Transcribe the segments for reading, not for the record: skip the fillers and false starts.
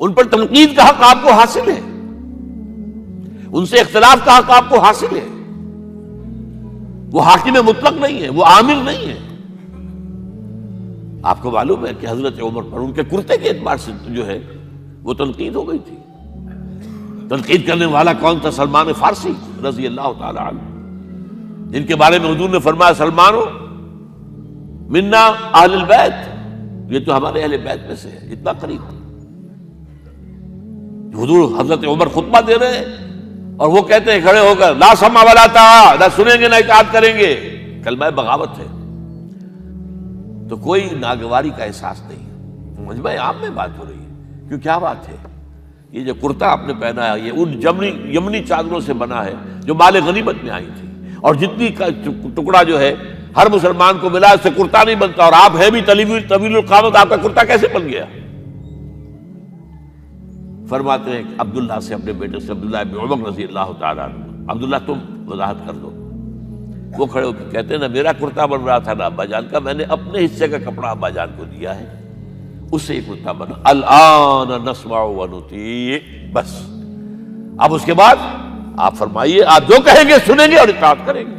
ان پر تنقید کا حق آپ کو حاصل ہے، ان سے اختلاف کا حق آپ کو حاصل ہے. وہ حاکم مطلق نہیں ہے، وہ عامل نہیں ہے. آپ کو معلوم ہے کہ حضرت عمر پر ان کے کرتے کے اعتبار سے جو ہے وہ تنقید ہو گئی تھی. تنقید کرنے والا کون تھا؟ سلمان فارسی رضی اللہ تعالی عنہ، جن کے بارے میں حضور نے فرمایا سلمانو منا اہل البیت، یہ تو ہمارے اہل بیت میں سے ہے. اتنا قریب تھا. حضور حضرت عمر خطبہ دے رہے ہیں اور وہ کہتے ہیں کھڑے ہو کر لا سمع ولا طاعہ، نہ سنیں گے نہ اطاعت کریں گے. کلمہ بغاوت ہے. تو کوئی ناگواری کا احساس نہیں. مجمع عام میں بات ہو رہی ہے. کیوں کیا بات ہے؟ یہ جو کرتا آپ نے پہنا ہے یہ ان یمنی چادروں سے بنا ہے جو مال غنیمت میں آئی تھی، اور جتنی کا ٹکڑا جو ہے ہر مسلمان کو ملا اس سے کرتا نہیں بنتا، اور آپ ہے بھی طویل القامت، آپ کا کرتا کیسے بن گیا؟ فرماتے ہیں کہ عبداللہ سے، اپنے بیٹے سے، عبداللہ ابن عمر رضی اللہ تعالیٰ عنہ، عبداللہ تم وضاحت کر دو. وہ کھڑے ہو کے کہتے ہیں نہ میرا کرتا بن رہا تھا نہ ابا جان کا، میں نے اپنے حصے کا کپڑا ابا جان کو دیا ہے، اس سے یہ کرتا بنا. الآن نسمع ونطیع، بس اب اس کے بعد آپ فرمائیے، آپ جو کہیں گے سنیں گے اور اطاعت کریں گے.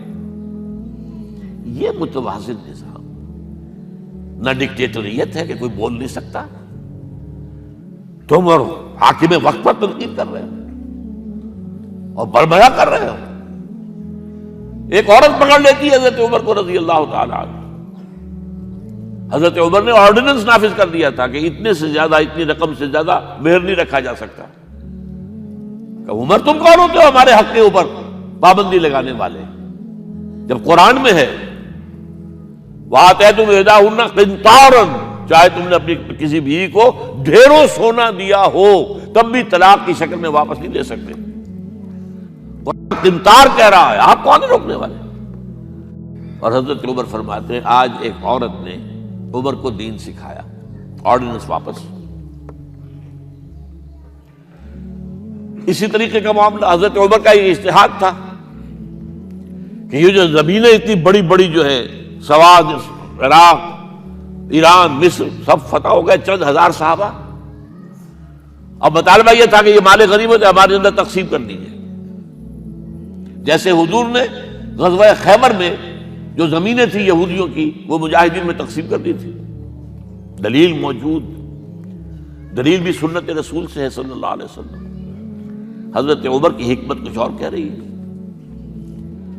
یہ متوازن نظام، نہ ڈکٹیٹریت ہے کہ کوئی بول نہیں سکتا. تم اور حاکم وقت پر تنقید کر رہے ہو اور بربرا کر رہے ہو. ایک عورت پکڑ لیتی ہے حضرت عمر کو رضی اللہ تعالی عنہ. حضرت عمر نے آرڈیننس نافذ کر دیا تھا کہ اتنے سے زیادہ، اتنی رقم سے زیادہ مہر نہیں رکھا جا سکتا. کہ عمر تم کون ہوتے ہو ہمارے حق کے اوپر پابندی لگانے والے؟ جب قرآن میں ہے وَآتَيْتُمْ إِحْدَاهُنَّ قِنْطَارًا، چاہے تم نے اپنی کسی بیوی کو ڈھیروں سونا دیا ہو تب بھی طلاق کی شکل میں واپس نہیں دے سکتے. قرآن قنطار کہہ رہا ہے، آپ کون ہیں روکنے والے؟ اور حضرت عمر فرماتے ہیں آج ایک عورت نے عمر کو دین سکھایا، آرڈیننس واپس. اسی طریقے کا معاملہ حضرت عمر کا یہ اجتہاد تھا کہ یہ جو زمینیں اتنی بڑی بڑی جو ہے سواد، عراق، ایران، مصر سب فتح ہو گئے، چند ہزار صحابہ. اب مطالبہ یہ تھا کہ یہ مال غنیمت ہمارے اندر تقسیم کر دیجیے. جیسے حضور نے غزوہ خیبر میں جو زمینیں تھیں یہودیوں کی وہ مجاہدین میں تقسیم کر دی تھی. دلیل موجود، دلیل بھی سنت رسول سے ہے صلی اللہ علیہ وسلم. حضرت عمر کی حکمت کچھ اور کہہ رہی ہے.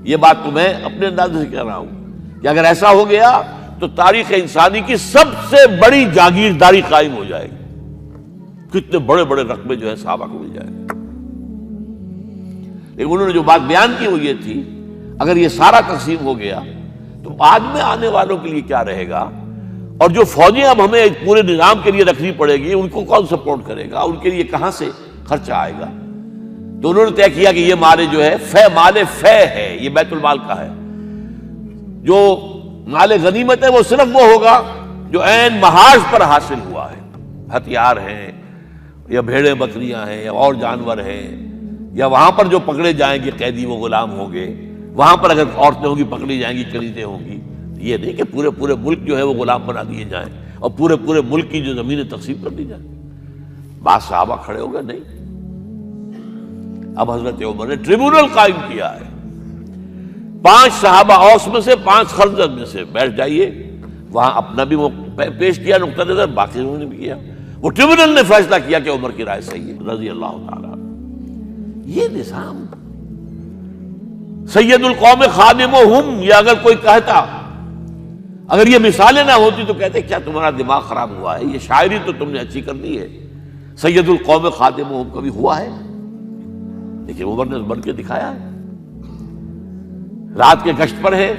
یہ بات تو میں اپنے انداز سے کہہ رہا ہوں کہ اگر ایسا ہو گیا تو تاریخ انسانی کی سب سے بڑی جاگیرداری قائم ہو جائے گی. کتنے بڑے بڑے رقبے جو ہے صحابہ کو مل جائے گا. لیکن انہوں نے جو بات بیان کی وہ یہ تھی اگر یہ سارا تقسیم ہو گیا تو بعد میں آنے والوں کے لیے کیا رہے گا، اور جو فوجیں اب ہمیں پورے نظام کے لیے رکھنی پڑے گی ان کو کون سپورٹ کرے گا، ان کے لیے کہاں سے خرچہ آئے گا. تو انہوں نے طے کیا کہ یہ مال جو ہے مال فے ہے، یہ بیت المال کا ہے. جو مال غنیمت ہے وہ صرف وہ ہوگا جو عین محاذ پر حاصل ہوا ہے. ہتھیار ہیں یا بھیڑیں بکریاں ہیں یا اور جانور ہیں، یا وہاں پر جو پکڑے جائیں گے قیدی وہ غلام ہوں گے، وہاں پر اگر عورتیں ہوں گی پکڑی جائیں گی، کنیزیں ہوں گی. یہ نہیں کہ پورے ملک جو ہے وہ غلام بنا دیے جائیں اور پورے ملک کی جو زمینیں تقسیم کر دی جائیں. بعض صحابہ کھڑے ہو گئے نہیں. اب حضرت عمر نے ٹریبونل قائم کیا ہے. 5 صحابہ اوس میں سے، 5 خزرج میں سے بیٹھ جائیے، وہاں اپنا بھی پیش کیا نقطہ نظر، باقی انہوں نے بھی کیا. وہ ٹریبونل نے فیصلہ کیا کہ عمر کی رائے صحیح ہے رضی اللہ تعالیٰ. یہ نظام سید القوم خادمہم، یہ اگر کوئی کہتا، اگر یہ مثالیں نہ ہوتی تو کہتے کیا تمہارا دماغ خراب ہوا ہے، یہ شاعری تو تم نے اچھی کر دی ہے، سید القوم خادمہم کبھی ہوا ہے؟ لیکن عمر نے بن کے دکھایا ہے. رات کے گشت پر ہے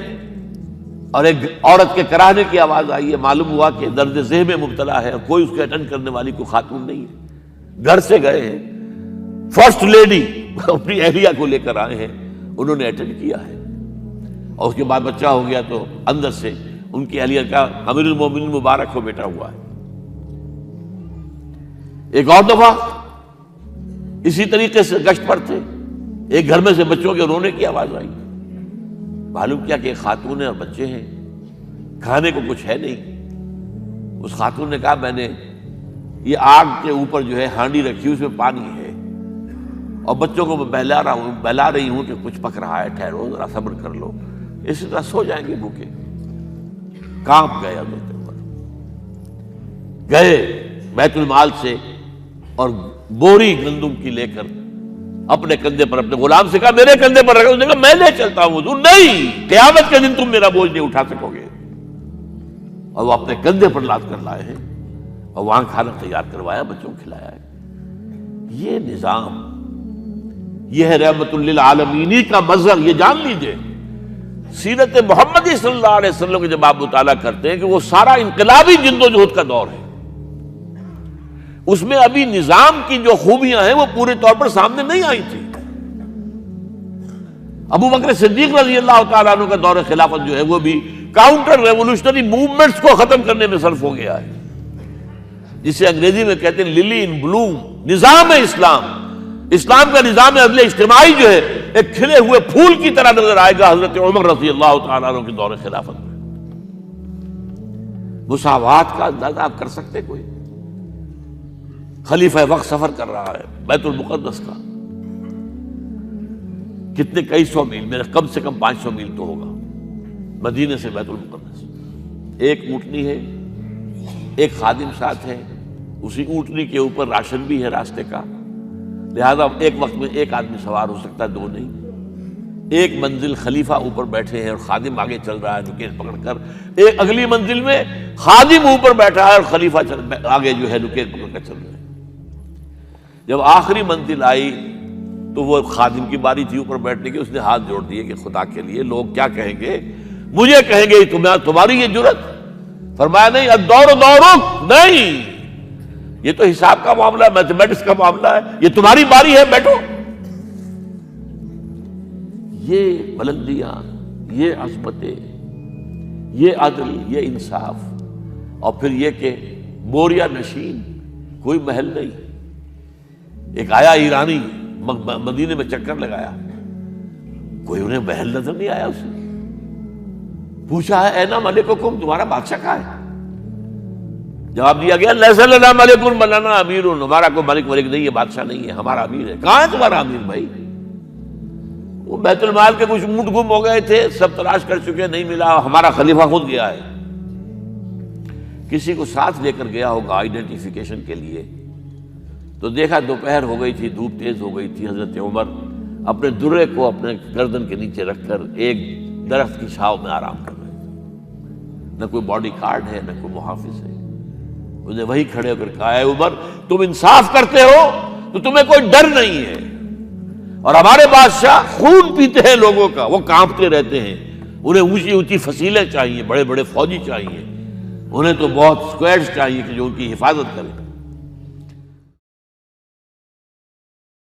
اور ایک عورت کے کراہنے کی آواز آئی ہے، معلوم ہوا کہ درد ذہن میں مبتلا ہے اور کوئی اس کے اٹینڈ کرنے والی کوئی خاتون نہیں ہے. گھر سے گئے ہیں، فرسٹ لیڈی اپنی اہلیہ کو لے کر آئے ہیں، انہوں نے اٹینڈ کیا ہے، اور اس کے بعد بچہ ہو گیا تو اندر سے ان کی اہلیہ کا امیر المومنین مبارک ہو بیٹا ہوا ہے. ایک اور دفعہ اسی طریقے سے گشت پر تھے، ایک گھر میں سے بچوں کے رونے کی آواز آئی. معلوم کیا کہ ایک خاتون ہے اور بچے ہیں، کھانے کو کچھ ہے نہیں. اس خاتون نے کہا میں نے یہ آگ کے اوپر جو ہے ہانڈی رکھی، اس میں پانی ہے، اور بچوں کو میں بہلا رہی ہوں کہ کچھ پک رہا ہے، ٹھہرو ذرا صبر کر لو، اسی طرح سو جائیں گے بھوکے۔ کانپ گئے حضرت عمر، گئے بیت المال سے اور بوری گندم کی لے کر اپنے کندھے پر، اپنے غلام سے کہا میرے کندھے پر رکھا، اس نے کہا میں لے چلتا ہوں حضور۔ نہیں، قیامت کے دن تم میرا بوجھ نہیں اٹھا سکو گے۔ اور وہ اپنے کندھے پر لاد کر لائے ہیں اور وہاں کھانا تیار کروایا، بچوں کو کھلایا ہے۔ یہ نظام، یہ ہے رحمت للعالمینی کا مظہر۔ یہ جان لیجئے سیرت محمدی صلی اللہ علیہ وسلم کے جب آپ مطالعہ کرتے ہیں کہ وہ سارا انقلابی جدوجہد کا دور ہے، اس میں ابھی نظام کی جو خوبیاں ہیں وہ پورے طور پر سامنے نہیں آئی تھی۔ ابو بکر صدیق رضی اللہ تعالیٰ عنہ کا دور خلافت جو ہے وہ بھی کاؤنٹر ریولوشنری موومنٹس کو ختم کرنے میں صرف ہو گیا ہے، جسے انگریزی میں کہتے ہیں للی ان بلوم، نظام اسلام۔ اسلام کا نظام عدل اجتماعی جو ہے ایک کھلے ہوئے پھول کی طرح نظر آئے گا حضرت عمر رضی اللہ تعالیٰ عنہ کے دور خلافت میں۔ مساوات کا اندازہ آپ کر سکتے؟ کوئی خلیفہ وقت سفر کر رہا ہے بیت المقدس کا، کتنے کئی سو میل، میرے کم سے کم 500 میل تو ہوگا مدینے سے بیت المقدس۔ ایک اونٹنی ہے، ایک خادم ساتھ ہے، اسی اونٹنی کے اوپر راشن بھی ہے راستے کا، لہذا ایک وقت میں ایک آدمی سوار ہو سکتا ہے، دو نہیں۔ ایک منزل خلیفہ اوپر بیٹھے ہیں اور خادم آگے چل رہا ہے نکیل پکڑ کر، ایک اگلی منزل میں خادم اوپر بیٹھا ہے اور خلیفہ آگے جو ہے نکیل پکڑ کر چل رہے ہیں۔ جب آخری منزل آئی تو وہ خادم کی باری تھی اوپر بیٹھنے کی، اس نے ہاتھ جوڑ دیے کہ خدا کے لیے لوگ کیا کہیں گے، مجھے کہیں گے تمہاری یہ جرت۔ فرمایا نہیں، الدور دورک، نہیں، یہ تو حساب کا معاملہ ہے، میتھمیٹکس کا معاملہ ہے، یہ تمہاری باری ہے، بیٹھو۔ یہ بلندیاں، یہ عظمتیں، یہ عدل، یہ انصاف، اور پھر یہ کہ بوریا نشین، کوئی محل نہیں۔ ایک آیا ایرانی مدینے میں چکر لگایا، کوئی انہیں محل نظر نہیں آیا، اسے پوچھا ہے اینا ملککم، تمہارا بادشاہ کہاں ہے؟ جواب دیا گیا لیس لنا ملک بل لنا امیر، ہمارا کوئی ملک نہیں ہے، بادشاہ نہیں ہے، ہمارا امیر ہے۔ کہاں ہے تمہارا امیر بھائی؟ وہ بیت المال کے کچھ اونٹ گم ہو گئے تھے، سب تلاش کر چکے، نہیں ملا، ہمارا خلیفہ خود گیا ہے۔ کسی کو ساتھ لے کر گیا ہوگا آئیڈینٹیفیکیشن کے لیے، تو دیکھا دوپہر ہو گئی تھی، دھوپ تیز ہو گئی تھی، حضرت عمر اپنے درے کو اپنے گردن کے نیچے رکھ کر ایک درخت کی چھاؤں میں آرام کر رہے تھے۔ نہ کوئی باڈی گارڈ ہے، نہ کوئی محافظ ہے۔ انہیں وہی کھڑے ہو کر کہا اے عمر، تم انصاف کرتے ہو تو تمہیں کوئی ڈر نہیں ہے، اور ہمارے بادشاہ خون پیتے ہیں لوگوں کا، وہ کانپتے رہتے ہیں، انہیں اونچی اونچی فصیلیں چاہیے، بڑے بڑے فوجی چاہیے، انہیں تو بہت اسکواڈز چاہیے کہ جو ان کی حفاظت کریں۔